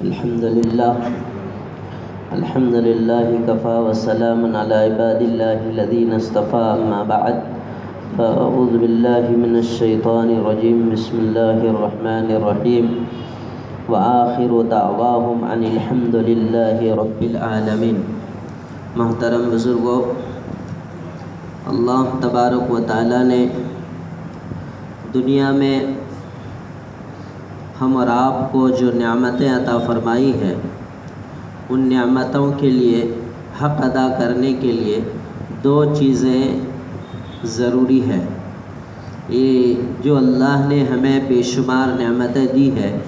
الحمد لله كفى وسلام على عباد الله الذين اصطفى أما بعد فأعوذ بالله من الشيطان الرجيم بسم الله الرحمن الرحيم وآخر دعواهم عن الحمد لله رب العالمين۔ محترم بزرگوں، اللہ تبارک و تعالیٰ نے دنیا میں ہم اور آپ کو جو نعمتیں عطا فرمائی ہیں، ان نعمتوں کے لیے حق ادا کرنے کے لیے دو چیزیں ضروری ہیں۔ یہ جو اللہ نے ہمیں بے شمار نعمتیں دی ہے،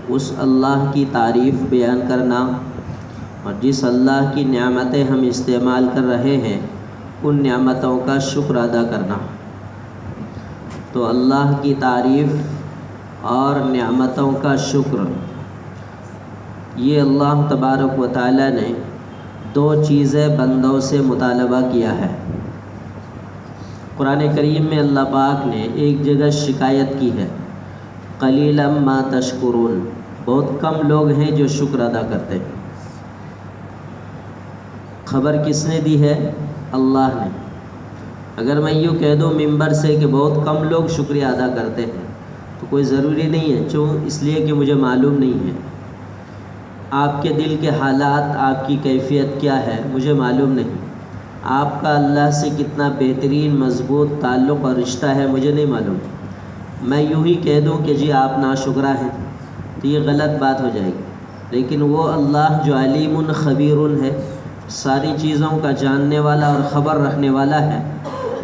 اس اللہ کی تعریف بیان کرنا، اور جس اللہ کی نعمتیں ہم استعمال کر رہے ہیں ان نعمتوں کا شکر ادا کرنا۔ تو اللہ کی تعریف اور نعمتوں کا شکر، یہ اللہ تبارک و تعالی نے دو چیزیں بندوں سے مطالبہ کیا ہے۔ قرآن کریم میں اللہ پاک نے ایک جگہ شکایت کی ہے، قلیلا ما تشکرون، بہت کم لوگ ہیں جو شکر ادا کرتے ہیں۔ خبر کس نے دی ہے؟ اللہ نے۔ اگر میں یوں کہہ دوں ممبر سے کہ بہت کم لوگ شکریہ ادا کرتے ہیں تو کوئی ضروری نہیں ہے، کیوں؟ اس لیے کہ مجھے معلوم نہیں ہے آپ کے دل کے حالات، آپ کی کیفیت کیا ہے، مجھے معلوم نہیں۔ آپ کا اللہ سے کتنا بہترین مضبوط تعلق اور رشتہ ہے، مجھے نہیں معلوم۔ میں یوں ہی کہہ دوں کہ جی آپ ناشکرہ ہیں تو یہ غلط بات ہو جائے گی۔ لیکن وہ اللہ جو علیم خبیر ہے، ساری چیزوں کا جاننے والا اور خبر رکھنے والا ہے،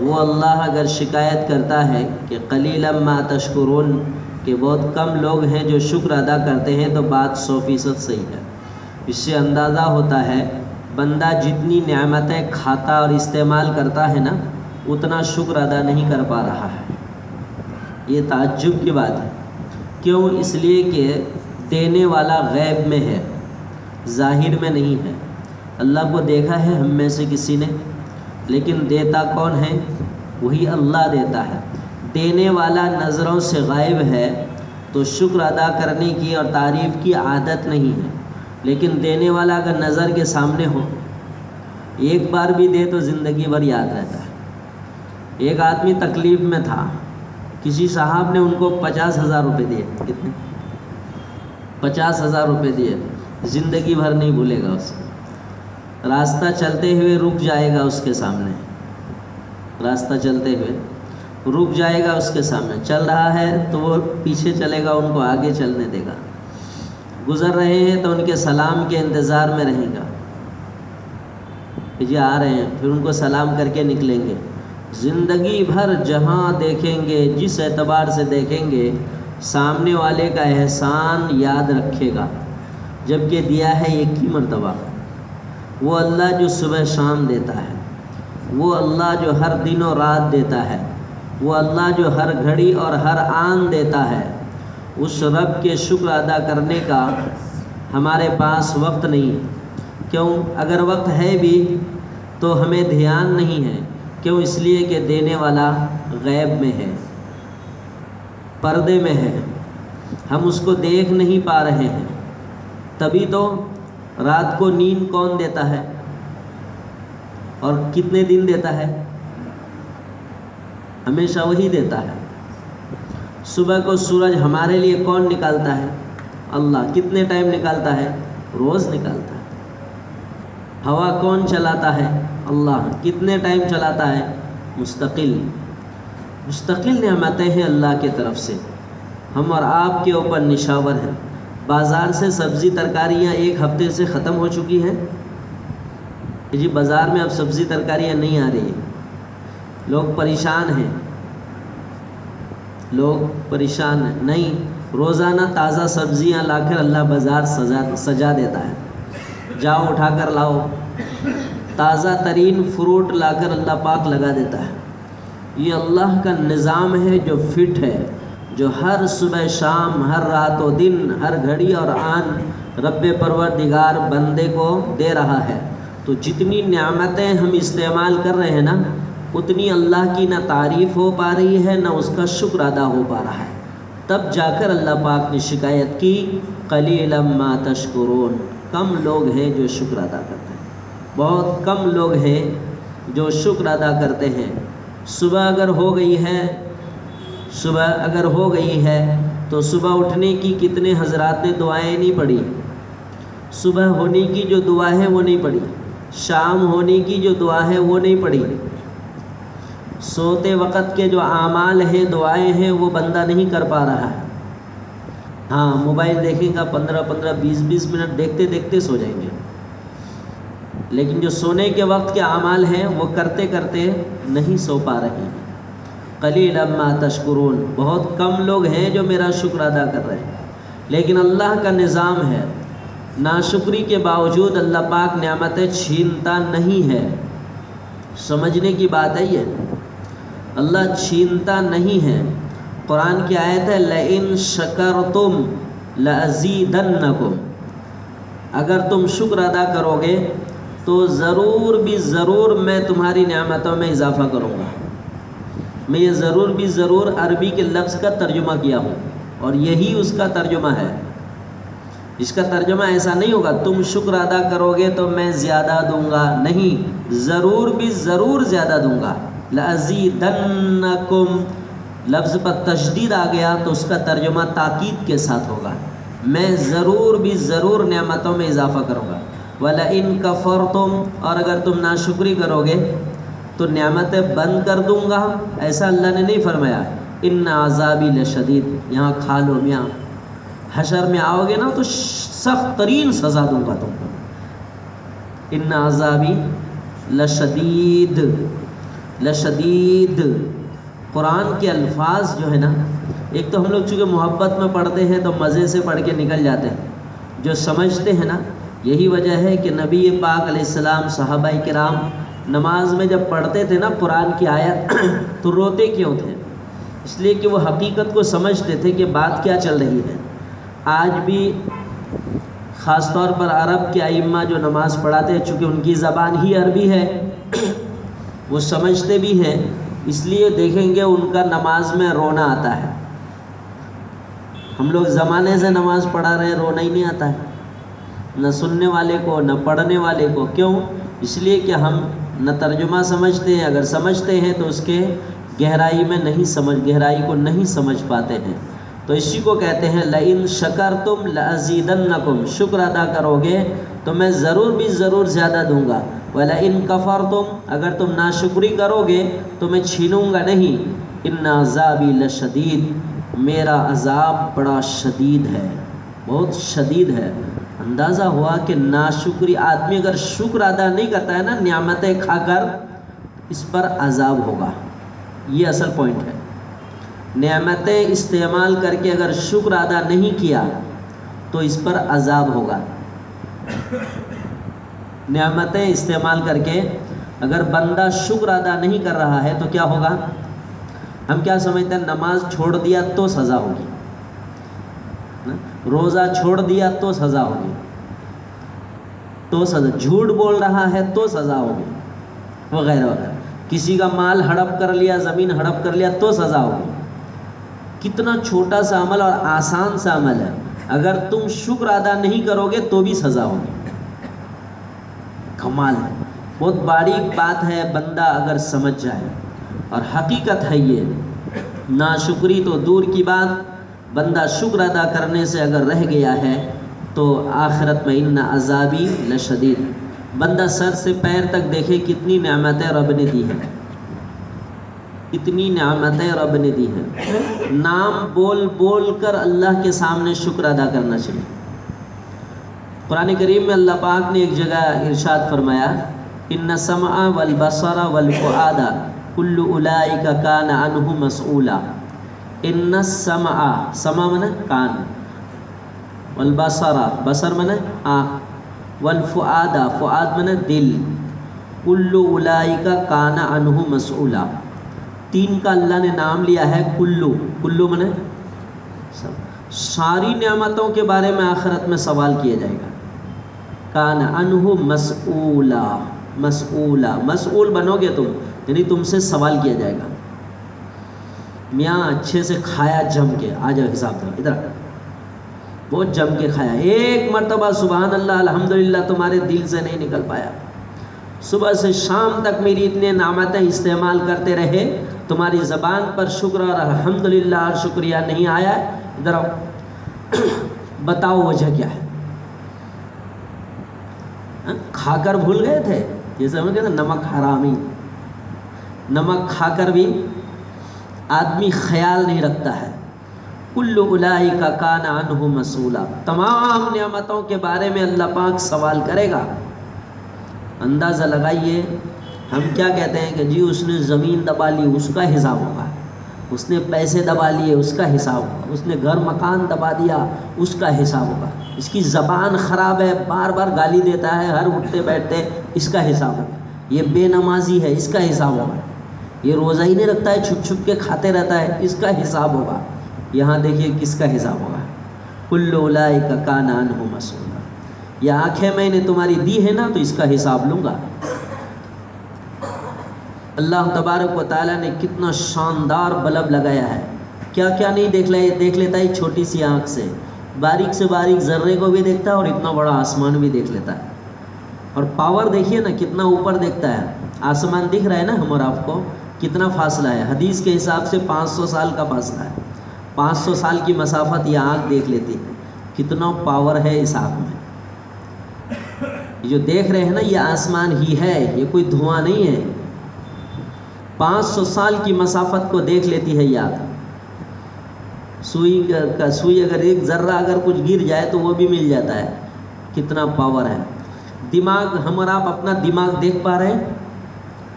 وہ اللہ اگر شکایت کرتا ہے کہ قلیلا ما تشکرون، کہ بہت کم لوگ ہیں جو شکر ادا کرتے ہیں، تو بات 100% صحیح ہے۔ اس سے اندازہ ہوتا ہے بندہ جتنی نعمتیں کھاتا اور استعمال کرتا ہے نا، اتنا شکر ادا نہیں کر پا رہا ہے۔ یہ تعجب کی بات ہے۔ کیوں؟ اس لیے کہ دینے والا غیب میں ہے، ظاہر میں نہیں ہے۔ اللہ کو دیکھا ہے ہم میں سے کسی نے؟ لیکن دیتا کون ہے؟ وہی اللہ دیتا ہے۔ دینے والا نظروں سے غائب ہے تو شکر ادا کرنے کی اور تعریف کی عادت نہیں ہے۔ لیکن دینے والا اگر نظر کے سامنے ہو، ایک بار بھی دے تو زندگی بھر یاد رہتا ہے۔ ایک آدمی تکلیف میں تھا، کسی صاحب نے ان کو 50,000 روپے دیے۔ کتنے؟ 50,000 روپے دیے، زندگی بھر نہیں بھولے گا اسے۔ راستہ چلتے ہوئے رک جائے گا اس کے سامنے، راستہ چلتے ہوئے رک جائے گا اس کے سامنے، چل رہا ہے تو وہ پیچھے چلے گا، ان کو آگے چلنے دے گا۔ گزر رہے ہیں تو ان کے سلام کے انتظار میں رہے گا کہ جی آ رہے ہیں، پھر ان کو سلام کر کے نکلیں گے۔ زندگی بھر جہاں دیکھیں گے، جس اعتبار سے دیکھیں گے، سامنے والے کا احسان یاد رکھے گا، جبکہ دیا ہے ایک ہی مرتبہ۔ وہ اللہ جو صبح شام دیتا ہے، وہ اللہ جو ہر دن و رات دیتا ہے، وہ اللہ جو ہر گھڑی اور ہر آن دیتا ہے، اس رب کے شکر ادا کرنے کا ہمارے پاس وقت نہیں۔ کیوں؟ اگر وقت ہے بھی تو ہمیں دھیان نہیں ہے۔ کیوں؟ اس لیے کہ دینے والا غیب میں ہے، پردے میں ہے، ہم اس کو دیکھ نہیں پا رہے ہیں۔ تبھی تو رات کو نیند کون دیتا ہے اور کتنے دن دیتا ہے؟ ہمیشہ وہی دیتا ہے۔ صبح کو سورج ہمارے لیے کون نکالتا ہے؟ اللہ۔ کتنے ٹائم نکالتا ہے؟ روز نکالتا ہے۔ ہوا کون چلاتا ہے؟ اللہ۔ کتنے ٹائم چلاتا ہے؟ مستقل نعمتیں ہیں اللہ کی طرف سے، ہم اور آپ کے اوپر نشاور ہیں۔ بازار سے سبزی ترکاریاں ایک ہفتے سے ختم ہو چکی ہیں کہ جی بازار میں اب سبزی ترکاریاں نہیں آ رہی ہیں، لوگ پریشان ہیں، نہیں، روزانہ تازہ سبزیاں لا کر اللہ بازار سجا دیتا ہے۔ جاؤ اٹھا کر لاؤ، تازہ ترین فروٹ لا کر اللہ پاک لگا دیتا ہے۔ یہ اللہ کا نظام ہے جو فٹ ہے، جو ہر صبح شام، ہر رات و دن، ہر گھڑی اور آن رب پروردگار بندے کو دے رہا ہے۔ تو جتنی نعمتیں ہم استعمال کر رہے ہیں نا، اتنی اللہ کی نہ تعریف ہو پا رہی ہے، نہ اس کا شکر ادا ہو پا رہا ہے۔ تب جا کر اللہ پاک نے شکایت کی قلیلا ما تشکرون، کم لوگ ہیں جو شکر ادا کرتے ہیں، بہت کم لوگ ہیں جو شکر ادا کرتے ہیں۔ صبح اگر ہو گئی ہے تو صبح اٹھنے کی کتنے حضرات نے دعائیں نہیں پڑھی، صبح ہونے کی جو دعا ہے وہ نہیں پڑھی، شام ہونے کی جو دعا ہے وہ نہیں پڑھی، سوتے وقت کے جو اعمال ہیں دعائیں ہیں وہ بندہ نہیں کر پا رہا ہے۔ ہاں موبائل دیکھے گا 15 20 منٹ دیکھتے دیکھتے سو جائیں گے، لیکن جو سونے کے وقت کے اعمال ہیں وہ کرتے کرتے نہیں سو پا رہے ہیں۔ قلیلا ما تشکرون، بہت کم لوگ ہیں جو میرا شکر ادا کر رہے ہیں۔ لیکن اللہ کا نظام ہے، ناشکری کے باوجود اللہ پاک نعمتیں چھینتا نہیں ہے۔ سمجھنے کی بات ہے یہ، اللہ چھینتا نہیں ہے۔ قرآن کی آیت ہے لئن شکرتم لازیدنکم، اگر تم شکر ادا کرو گے تو ضرور بھی ضرور میں تمہاری نعمتوں میں اضافہ کروں گا۔ میں یہ ضرور بھی ضرور عربی کے لفظ کا ترجمہ کیا ہوں، اور یہی اس کا ترجمہ ہے۔ اس کا ترجمہ ایسا نہیں ہوگا تم شکر ادا کرو گے تو میں زیادہ دوں گا، نہیں، ضرور بھی ضرور زیادہ دوں گا۔ لازیدنکم لفظ پر تشدید آ گیا تو اس کا ترجمہ تاکید کے ساتھ ہوگا، میں ضرور بھی ضرور نعمتوں میں اضافہ کروں گا۔ وَلَئِن كَفَرْتُمْ، اور اگر تم ناشکری کرو گے تو نعمتیں بند کر دوں گا، ایسا اللہ نے نہیں فرمایا۔ ان عذابی لشدید، یہاں کھا لو میاں، حشر میں آؤ گے نا تو سخت ترین سزا دوں گا تم کو۔ ان عذابی لشدید، لشدید قرآن کے الفاظ جو ہے نا، ایک تو ہم لوگ چونکہ محبت میں پڑھتے ہیں تو مزے سے پڑھ کے نکل جاتے ہیں، جو سمجھتے ہیں نا، یہی وجہ ہے کہ نبی پاک علیہ السلام، صحابہ کرام نماز میں جب پڑھتے تھے نا قرآن کی آیت تو روتے کیوں تھے؟ اس لیے کہ وہ حقیقت کو سمجھتے تھے کہ بات کیا چل رہی ہے۔ آج بھی خاص طور پر عرب کے ائمہ جو نماز پڑھاتے ہیں، چونکہ ان کی زبان ہی عربی ہے، وہ سمجھتے بھی ہیں، اس لیے دیکھیں گے ان کا نماز میں رونا آتا ہے۔ ہم لوگ زمانے سے نماز پڑھا رہے ہیں، رونا ہی نہیں آتا ہے، نہ سننے والے کو نہ پڑھنے والے کو۔ کیوں؟ اس لیے کہ ہم نہ ترجمہ سمجھتے ہیں، اگر سمجھتے ہیں تو اس کے گہرائی کو نہیں سمجھ پاتے ہیں۔ تو اسی کو کہتے ہیں لئن شکرتم لازیدنکم، شکر ادا کرو گے تو میں ضرور بھی ضرور زیادہ دوں گا۔ ولئن کفرتم، اگر تم ناشکری کرو گے تو میں چھینوں گا نہیں۔ ان عذابی لشدید، میرا عذاب بڑا شدید ہے، بہت شدید ہے۔ اندازہ ہوا کہ ناشکری آدمی اگر شکر ادا نہیں کرتا ہے نا نعمتیں کھا کر، اس پر عذاب ہوگا۔ یہ اصل پوائنٹ ہے، نعمتیں استعمال کر کے اگر شکر ادا نہیں کیا تو اس پر عذاب ہوگا۔ نعمتیں استعمال کر کے اگر بندہ شکر ادا نہیں کر رہا ہے تو کیا ہوگا؟ ہم کیا سمجھتے ہیں؟ نماز چھوڑ دیا تو سزا ہوگی، روزہ چھوڑ دیا تو سزا ہوگی، تو سزا، جھوٹ بول رہا ہے تو سزا ہوگی، وغیرہ وغیرہ، کسی کا مال ہڑپ کر لیا، زمین ہڑپ کر لیا تو سزا ہوگی۔ کتنا چھوٹا سا عمل اور آسان سا عمل ہے، اگر تم شکر ادا نہیں کرو گے تو بھی سزا ہوگی۔ کمال ہے، بہت باریک بات ہے، بندہ اگر سمجھ جائے، اور حقیقت ہے یہ۔ ناشکری تو دور کی بات، بندہ شکر ادا کرنے سے اگر رہ گیا ہے تو آخرت میں ان عذابی لشدید، بندہ سر سے پیر تک دیکھے کتنی نعمتیں رب نے دی ہیں، کتنی نعمتیں رب نے دی ہیں۔ نام بول بول کر اللہ کے سامنے شکر ادا کرنا چاہیے۔ قرآن کریم میں اللہ پاک نے ایک جگہ ارشاد فرمایا ان السمع والبصر والفؤاد کل اولئک کان عنہ مسئولا۔ ان السمع، سمع منے کان، والبصر، بصر منے آنکھ، والفؤاد، فؤاد منے دل، کل اولئک کان عنہ مسئولا۔ تین کا اللہ نے نام لیا ہے، کلو، کلو منے ساری نعمتوں کے بارے میں آخرت میں سوال کیا جائے گا۔ کان عنہ مسئولا، مسئولا، مسئول بنو گے تم، یعنی تم سے سوال کیا جائے گا۔ میاں اچھے سے کھایا جم کے، آ جاؤ حساب کرو ادھر، بہت جم کے کھایا، ایک مرتبہ سبحان اللہ الحمدللہ تمہارے دل سے نہیں نکل پایا، صبح سے شام تک میری اتنے نعمتیں استعمال کرتے رہے، تمہاری زبان پر شکر اور الحمدللہ اور شکریہ نہیں آیا، ادھر آؤ بتاؤ وجہ کیا ہے؟ کھا کر بھول گئے تھے، جیسے ہم کہتے ہیں نمک حرامی، نمک کھا کر بھی آدمی خیال نہیں رکھتا ہے۔ کل اولئک کان عنہ مسئولا، تمام نعمتوں کے بارے میں اللہ پاک سوال کرے گا۔ اندازہ لگائیے، ہم کیا کہتے ہیں کہ جی اس نے زمین دبا لی، اس کا حساب ہوگا، اس نے پیسے دبا لیے، اس کا حساب ہوگا، اس نے گھر مکان دبا دیا، اس کا حساب ہوگا، اس کی زبان خراب ہے، بار بار گالی دیتا ہے ہر اٹھتے بیٹھتے، اس کا حساب ہوگا، یہ بے نمازی ہے، اس کا حساب ہوگا، یہ روزہ ہی نہیں رکھتا ہے، چھپ چھپ کے کھاتے رہتا ہے، اس کا حساب ہوگا۔ یہاں دیکھیے کس کا حساب ہوگا، کل اولئک کان عنہ مسئولا، یہ آنکھیں میں نے تمہاری دی ہے نا تو اس کا حساب لوں گا۔ اللہ تبارک و تعالیٰ نے کتنا شاندار بلب لگایا ہے، کیا کیا نہیں دیکھ لیتا ہے چھوٹی سی آنکھ سے، باریک سے باریک ذرے کو بھی دیکھتا ہے اور اتنا بڑا آسمان بھی دیکھ لیتا ہے، اور پاور دیکھیے نا کتنا اوپر دیکھتا ہے، آسمان دکھ رہا ہے نا ہم اور آپ کو، کتنا فاصلہ ہے، حدیث کے حساب سے 500 سال کا فاصلہ ہے، 500 سال کی مسافت یہ آنکھ دیکھ لیتی ہے، کتنا پاور ہے اس آنکھ میں۔ یہ جو دیکھ رہے ہیں نا یہ آسمان ہی ہے، یہ کوئی دھواں نہیں ہے، 500 سال کی مسافت کو دیکھ لیتی ہے یہ آنکھ۔ سوئی اگر ایک ذرہ اگر کچھ گر جائے تو وہ بھی مل جاتا ہے، کتنا پاور ہے۔ دماغ، ہم اور آپ اپنا دماغ دیکھ پا رہے ہیں،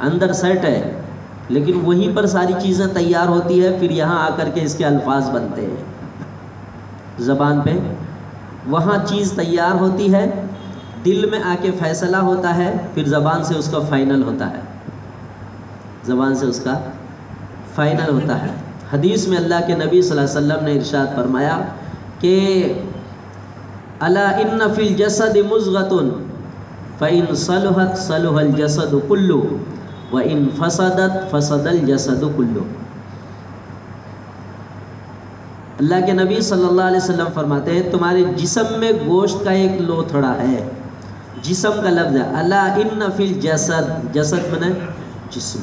اندر سیٹ ہے، لیکن وہیں پر ساری چیزیں تیار ہوتی ہے، پھر یہاں آ کر کے اس کے الفاظ بنتے ہیں زبان پہ، وہاں چیز تیار ہوتی ہے، دل میں آ کے فیصلہ ہوتا ہے، پھر زبان سے اس کا فائنل ہوتا ہے، زبان سے اس کا فائنل ہوتا ہے۔ حدیث میں اللہ کے نبی صلی اللہ علیہ وسلم نے ارشاد فرمایا کہ الا ان فی الجسد مضغۃ فإن صلحت صلح الجسد كله وإن فسدت فسد الجسد كله۔ اللہ کے نبی صلی اللہ علیہ وسلم فرماتے ہیں تمہارے جسم میں گوشت کا ایک لوتھڑا ہے، جسم کا لفظ ہے الا ان فی الجسد، جسد بنے جسم،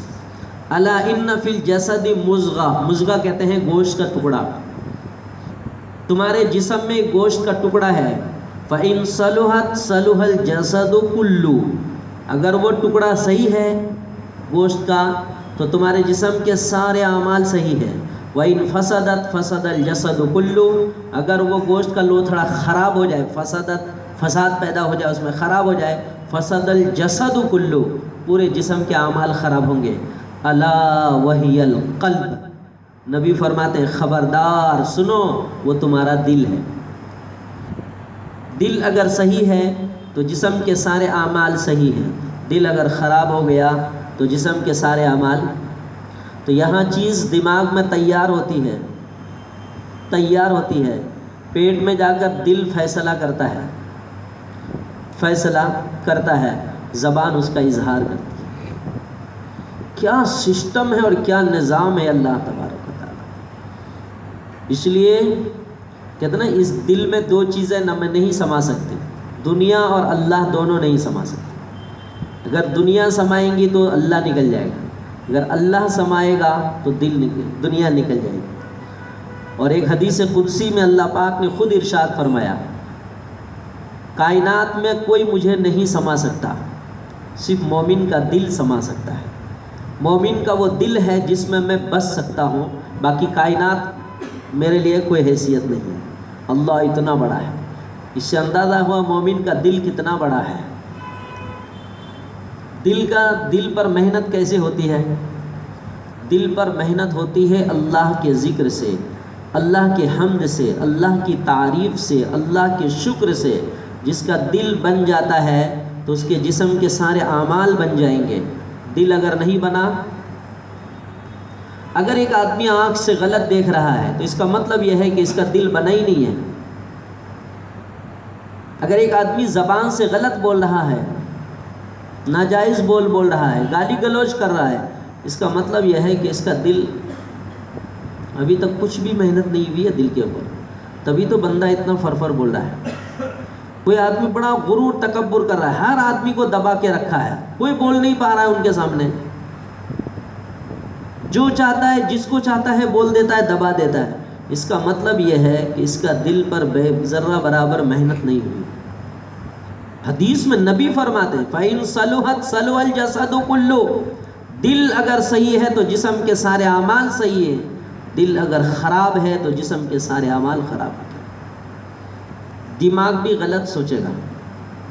الا ان فی الجسد مضغہ، مضغہ کہتے ہیں گوشت کا ٹکڑا، تمہارے جسم میں گوشت کا ٹکڑا ہے، فإن صلحت صلح الجسد كله، اگر وہ ٹکڑا صحیح ہے گوشت کا تو تمہارے جسم کے سارے اعمال صحیح ہیں، وإن فسدت فسد الجسد كله، اگر وہ گوشت کا لوتھڑا خراب ہو جائے، فسدت فساد پیدا ہو جائے، اس میں خراب ہو جائے، فسد الجسد كله، پورے جسم کے اعمال خراب ہوں گے۔ الا وہی القلب، نبی فرماتے ہیں خبردار سنو وہ تمہارا دل ہے، دل اگر صحیح ہے تو جسم کے سارے اعمال صحیح ہیں، دل اگر خراب ہو گیا تو جسم کے سارے اعمال، تو یہاں چیز دماغ میں تیار ہوتی ہے، تیار ہوتی ہے، پیٹ میں جا کر دل فیصلہ کرتا ہے، فیصلہ کرتا ہے، زبان اس کا اظہار کرتی ہے۔ کیا سسٹم ہے اور کیا نظام ہے اللہ تبارک و تعالیٰ۔ اس لیے کہتے نا اس دل میں دو چیزیں نہ میں نہیں سما سکتی، دنیا اور اللہ دونوں نہیں سما سکتے، اگر دنیا سمائیں گی تو اللہ نکل جائے گا، اگر اللہ سمائے گا تو دنیا نکل جائے گی۔ اور ایک حدیث قدسی میں اللہ پاک نے خود ارشاد فرمایا کائنات میں کوئی مجھے نہیں سما سکتا، صرف مومن کا دل سما سکتا ہے، مومن کا وہ دل ہے جس میں میں بس سکتا ہوں، باقی کائنات میرے لیے کوئی حیثیت نہیں ہے۔ اللہ اتنا بڑا ہے، اس سے اندازہ ہوا مومن کا دل کتنا بڑا ہے۔ دل پر محنت کیسے ہوتی ہے؟ دل پر محنت ہوتی ہے اللہ کے ذکر سے، اللہ کے حمد سے، اللہ کی تعریف سے، اللہ کے شکر سے۔ جس کا دل بن جاتا ہے تو اس کے جسم کے سارے اعمال بن جائیں گے۔ دل اگر نہیں بنا، اگر ایک آدمی آنکھ سے غلط دیکھ رہا ہے تو اس کا مطلب یہ ہے کہ اس کا دل بنا ہی نہیں ہے۔ اگر ایک آدمی زبان سے غلط بول رہا ہے، ناجائز بول رہا ہے، گالی گلوچ کر رہا ہے، اس کا مطلب یہ ہے کہ اس کا دل ابھی تک کچھ بھی محنت نہیں ہوئی ہے دل کے اوپر، تبھی تو بندہ اتنا فرفر بول رہا ہے۔ کوئی آدمی بڑا غرور تکبر کر رہا ہے، ہر آدمی کو دبا کے رکھا ہے، کوئی بول نہیں پا رہا ہے ان کے سامنے، جو چاہتا ہے جس کو چاہتا ہے بول دیتا ہے، دبا دیتا ہے۔ اس کا مطلب یہ ہے کہ اس کا دل پر بے ذرہ برابر محنت نہیں ہوئی۔ حدیث میں نبی فرماتے ہیں فَإِن صَلُحَتْ صَلُحَ الْجَسَدُ كُلُّهُ، دل اگر صحیح ہے تو جسم کے سارے اعمال صحیح ہیں، دل اگر خراب ہے تو جسم کے سارے اعمال خراب ہیں۔ دماغ بھی غلط سوچے گا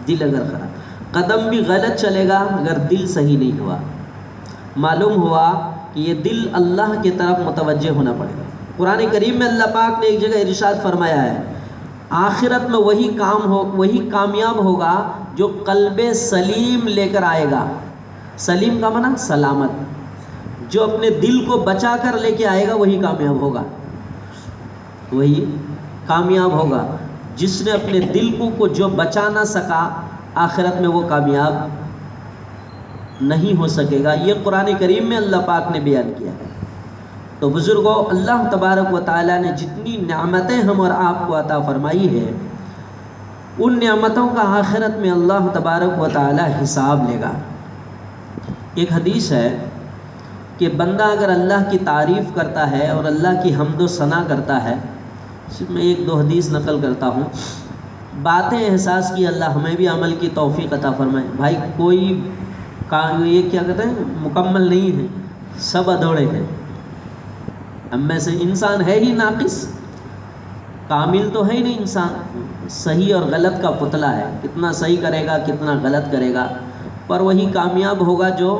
دل اگر خراب، قدم بھی غلط چلے گا اگر دل صحیح نہیں ہوا۔ معلوم ہوا کہ یہ دل اللہ کی طرف متوجہ ہونا پڑے گا۔ قرآن کریم میں اللہ پاک نے ایک جگہ ارشاد فرمایا ہے آخرت میں وہی کامیاب ہوگا جو قلب سلیم لے کر آئے گا۔ سلیم کا معنی سلامت، جو اپنے دل کو بچا کر لے کے آئے گا وہی کامیاب ہوگا، وہی کامیاب ہوگا۔ جس نے اپنے دل کو جو بچا نہ سکا آخرت میں وہ کامیاب نہیں ہو سکے گا۔ یہ قرآن کریم میں اللہ پاک نے بیان کیا ہے۔ تو بزرگوں، اللہ تبارک و تعالیٰ نے جتنی نعمتیں ہم اور آپ کو عطا فرمائی ہے، ان نعمتوں کا آخرت میں اللہ تبارک و تعالیٰ حساب لے گا۔ ایک حدیث ہے کہ بندہ اگر اللہ کی تعریف کرتا ہے اور اللہ کی حمد و ثنا کرتا ہے، صرف میں ایک دو حدیث نقل کرتا ہوں، باتیں احساس کی اللہ ہمیں بھی عمل کی توفیق عطا فرمائے۔ بھائی کوئی یہ کیا کہتے ہیں مکمل نہیں ہے، سب ادھورے ہیں، ہم میں سے انسان ہے ہی ناقص، کامل تو ہے ہی نہیں انسان، صحیح اور غلط کا پتلا ہے، کتنا صحیح کرے گا کتنا غلط کرے گا، پر وہی کامیاب ہوگا جو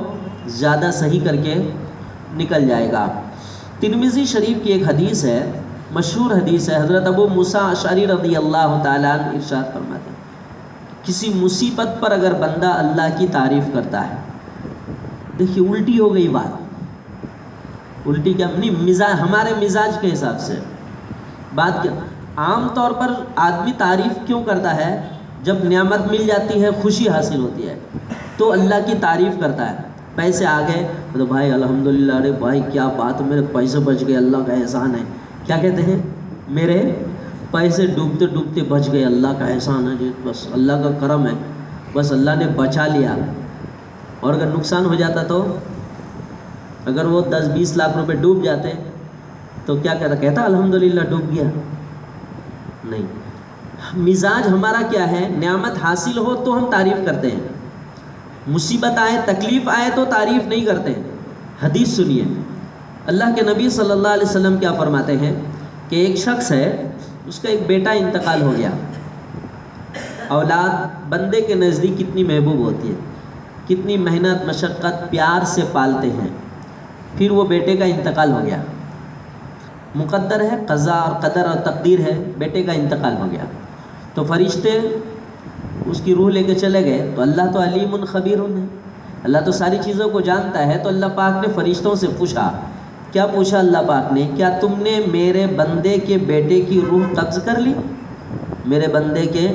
زیادہ صحیح کر کے نکل جائے گا۔ ترمذی شریف کی ایک حدیث ہے، مشہور حدیث ہے، حضرت ابو موسیٰ اشعری رضی اللہ تعالیٰ عنہ ارشاد فرماتے ہیں کسی مصیبت پر اگر بندہ اللہ کی تعریف کرتا ہے، دیکھیے الٹی ہو گئی بات، الٹی کیا نہیں، مزاج ہمارے مزاج کے حساب سے بات کیا۔ عام طور پر آدمی تعریف کیوں کرتا ہے؟ جب نعمت مل جاتی ہے، خوشی حاصل ہوتی ہے تو اللہ کی تعریف کرتا ہے۔ پیسے آ گئے تو بھائی الحمدللہ، ارے بھائی کیا بات، میرے پیسے بچ گئے، اللہ کا احسان ہے۔ کیا کہتے ہیں؟ میرے پیسے ڈوبتے ڈوبتے بچ گئے، اللہ کا احسان ہے جی، بس اللہ کا کرم ہے، بس اللہ نے بچا لیا۔ اور اگر نقصان ہو جاتا تو اگر وہ 10-20 لاکھ روپے ڈوب جاتے تو کیا کہتا الحمدللہ ڈوب گیا؟ نہیں، مزاج ہمارا کیا ہے، نعمت حاصل ہو تو ہم تعریف کرتے ہیں، مصیبت آئے تکلیف آئے تو تعریف نہیں کرتے۔ حدیث سنیے، اللہ کے نبی صلی اللہ علیہ وسلم کیا فرماتے ہیں کہ ایک شخص ہے، اس کا ایک بیٹا انتقال ہو گیا۔ اولاد بندے کے نزدیک کتنی محبوب ہوتی ہے، کتنی محنت مشقت پیار سے پالتے ہیں، پھر وہ بیٹے کا انتقال ہو گیا، مقدر ہے، قضاء اور قدر اور تقدیر ہے، بیٹے کا انتقال ہو گیا، تو فرشتے اس کی روح لے کے چلے گئے۔ تو اللہ تو علیم خبیر ہے، اللہ تو ساری چیزوں کو جانتا ہے۔ تو اللہ پاک نے فرشتوں سے پوچھا، کیا پوچھا اللہ پاک نے؟ کیا تم نے میرے بندے کے بیٹے کی روح قبض کر لی؟ میرے بندے کے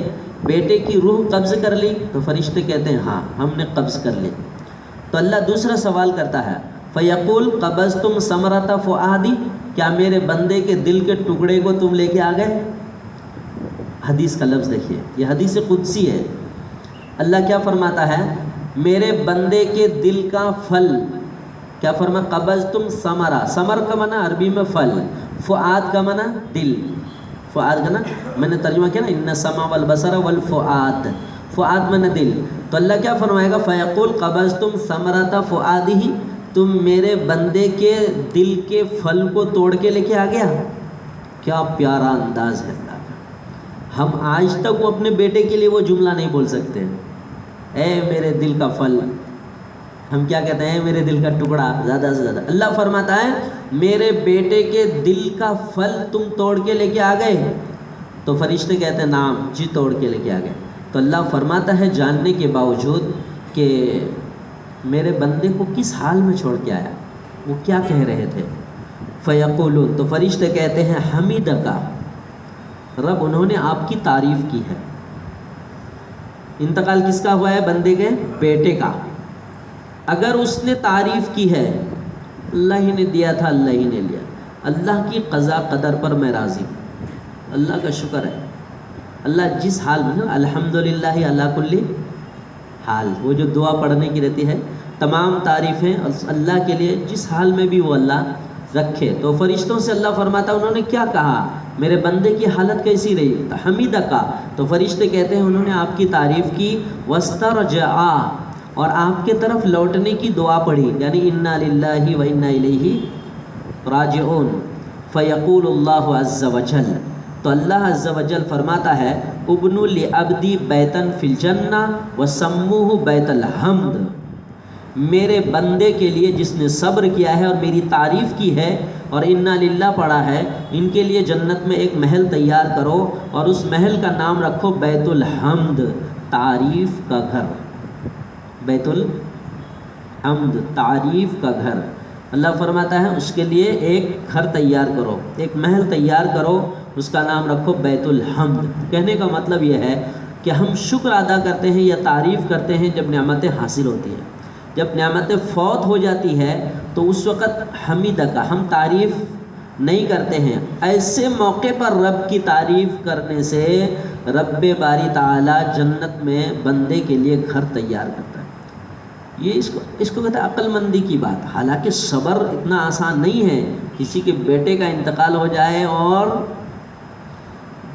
بیٹے کی روح قبض کر لی؟ تو فرشتے کہتے ہیں ہاں ہم نے قبض کر لی۔ تو اللہ دوسرا سوال کرتا ہے، فیقول قبضتم ثمرۃ فؤادی، کیا میرے بندے کے دل کے ٹکڑے کو تم لے کے آ گئے؟ حدیث کا لفظ دیکھیے، یہ حدیث قدسی ہے۔ اللہ کیا فرماتا ہے؟ میرے بندے کے دل کا پھل، کیا فرما؟ قبضتم ثمرہ، ثمر کا معنی عربی میں پھل، فؤاد کا معنی دل، فؤاد کا نا میں نے ترجمہ کیا نا، ان السمع والبصر والفؤاد، فؤاد میں دل۔ تو اللہ کیا فرمائے گا؟ فیقول قبضتم ثمرۃ فؤادہ، تم میرے بندے کے دل کے پھل کو توڑ کے لے کے آ گیا۔ کیا پیارا انداز ہے اللہ کا۔ ہم آج تک وہ اپنے بیٹے کے لیے وہ جملہ نہیں بول سکتے، اے میرے دل کا پھل، ہم کیا کہتے ہیں؟ میرے دل کا ٹکڑا، زیادہ سے زیادہ۔ اللہ فرماتا ہے میرے بیٹے کے دل کا پھل تم توڑ کے لے کے آ گئے؟ تو فرشتے کہتے ہیں نام، جی توڑ کے لے کے آ گئے۔ تو اللہ فرماتا ہے جاننے کے باوجود کہ میرے بندے کو کس حال میں چھوڑ کے آیا، وہ کیا کہہ رہے تھے؟ فیقولون، تو فرشتے کہتے ہیں حمیدک، رب انہوں نے آپ کی تعریف کی ہے۔ انتقال کس کا ہوا ہے؟ بندے کے بیٹے کا۔ اگر اس نے تعریف کی ہے، اللہ ہی نے دیا تھا، اللہ ہی نے لیا، اللہ کی قضا قدر پر میں راضی ہوں، اللہ کا شکر ہے۔ اللہ جس حال میں نا الحمدللہ علی کل حال، وہ جو دعا پڑھنے کی رہتی ہے، تمام تعریفیں اللہ کے لیے جس حال میں بھی وہ اللہ رکھے۔ تو فرشتوں سے اللہ فرماتا انہوں نے کیا کہا، میرے بندے کی حالت کیسی رہی، حمیدہ کا، تو فرشتے کہتے ہیں انہوں نے آپ کی تعریف کی، واسترجعا، اور آپ کے طرف لوٹنے کی دعا پڑھی، یعنی انا للہ و انا الیہ راجعون۔ فیقول اللہ عز وجل، تو اللہ عز وجل فرماتا ہے، ابنوا لعبدی بیتن فی الجنہ وسموہ بیت الحمد، میرے بندے کے لیے جس نے صبر کیا ہے اور میری تعریف کی ہے اور انا للہ پڑھا ہے، ان کے لیے جنت میں ایک محل تیار کرو اور اس محل کا نام رکھو بیت الحمد، تعریف کا گھر، بیت الحمد، تعریف کا گھر۔ اللہ فرماتا ہے اس کے لیے ایک گھر تیار کرو، ایک محل تیار کرو، اس کا نام رکھو بیت الحمد۔ کہنے کا مطلب یہ ہے کہ ہم شکر ادا کرتے ہیں یا تعریف کرتے ہیں جب نعمتیں حاصل ہوتی ہیں، جب نعمتیں فوت ہو جاتی ہے تو اس وقت حمیدہ کا ہم تعریف نہیں کرتے ہیں۔ ایسے موقع پر رب کی تعریف کرنے سے رب باری تعالی جنت میں بندے کے لیے گھر تیار کرتا ہے۔ یہ اس کو کہتے ہیں عقل مندی کی بات۔ حالانکہ صبر اتنا آسان نہیں ہے، کسی کے بیٹے کا انتقال ہو جائے اور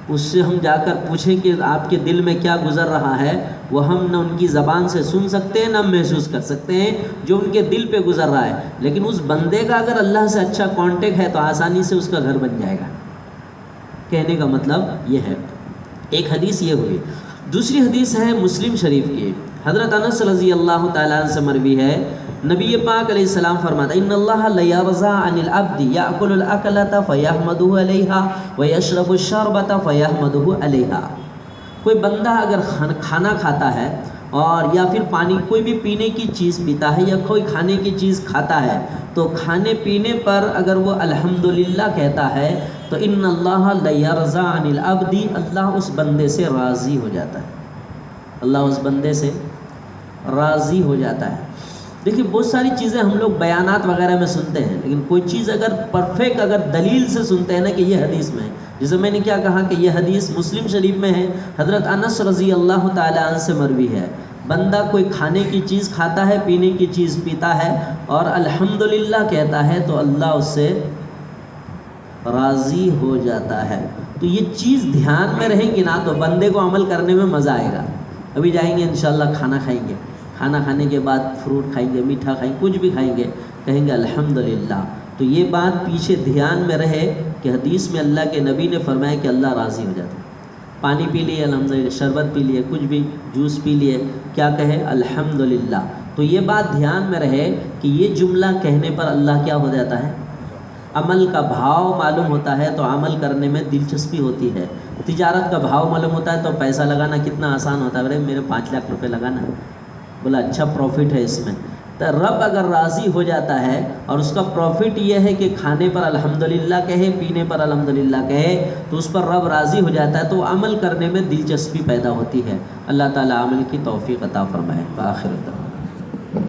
اس سے ہم جا کر پوچھیں کہ آپ کے دل میں کیا گزر رہا ہے، وہ ہم نہ ان کی زبان سے سن سکتے ہیں نہ محسوس کر سکتے ہیں جو ان کے دل پہ گزر رہا ہے، لیکن اس بندے کا اگر اللہ سے اچھا کانٹیکٹ ہے تو آسانی سے اس کا گھر بن جائے گا۔ کہنے کا مطلب یہ ہے۔ ایک حدیث یہ ہوئی، دوسری حدیث ہے مسلم شریف کی، حضرت انس رضی اللہ تعالیٰ عنہ سے مروی ہے، نبی پاک علیہ السلام فرماتا ان اللہ لیرضى عن العبد یاکل الاکلۃ فیحمدہ علیہا ویشرب الشربۃ فیحمدہ علیہا۔ کوئی بندہ اگر کھانا کھاتا ہے اور یا پھر پانی، کوئی بھی پینے کی چیز پیتا ہے یا کوئی کھانے کی چیز کھاتا ہے، تو کھانے پینے پر اگر وہ الحمدللہ کہتا ہے تو ان اللہ لیرضى عن العبد، اللہ اس بندے سے راضی ہو جاتا ہے، اللہ اس بندے سے راضی ہو جاتا ہے۔ دیکھیے بہت ساری چیزیں ہم لوگ بیانات وغیرہ میں سنتے ہیں، لیکن کوئی چیز اگر پرفیکٹ اگر دلیل سے سنتے ہیں نا کہ یہ حدیث میں ہے، جیسے میں نے کیا کہا کہ یہ حدیث مسلم شریف میں ہے، حضرت انس رضی اللہ تعالیٰ عنہ سے مروی ہے، بندہ کوئی کھانے کی چیز کھاتا ہے، پینے کی چیز پیتا ہے اور الحمدللہ کہتا ہے تو اللہ اس سے راضی ہو جاتا ہے۔ تو یہ چیز دھیان میں رہیں گی نا تو بندے کو عمل کرنے میں مزہ آئے گا۔ ابھی جائیں گے انشاءاللہ کھانا کھائیں گے، کھانا کھانے کے بعد فروٹ کھائیں گے، میٹھا کھائیں گے، کچھ بھی کھائیں گے، کہیں گے الحمدللہ۔ تو یہ بات پیچھے دھیان میں رہے کہ حدیث میں اللہ کے نبی نے فرمایا کہ اللہ راضی ہو جاتا ہے۔ پانی پی لیے الحمدللہ، شربت پی لیے، کچھ بھی جوس پی لیے، کیا کہے الحمدللہ۔ تو یہ بات دھیان میں رہے کہ یہ جملہ کہنے پر اللہ کیا ہو جاتا ہے، عمل کا بھاؤ معلوم ہوتا ہے تو عمل کرنے میں دلچسپی ہوتی ہے۔ تجارت کا بھاؤ معلوم ہوتا ہے تو پیسہ لگانا کتنا آسان ہوتا ہے، ارے میرے 5 لاکھ روپے لگانا، بولا اچھا پروفٹ ہے اس میں۔ تو رب اگر راضی ہو جاتا ہے اور اس کا پروفٹ یہ ہے کہ کھانے پر الحمدللہ کہے، پینے پر الحمدللہ کہے، تو اس پر رب راضی ہو جاتا ہے تو عمل کرنے میں دلچسپی پیدا ہوتی ہے۔ اللہ تعالیٰ عمل کی توفیق عطا فرمائے۔ بآخر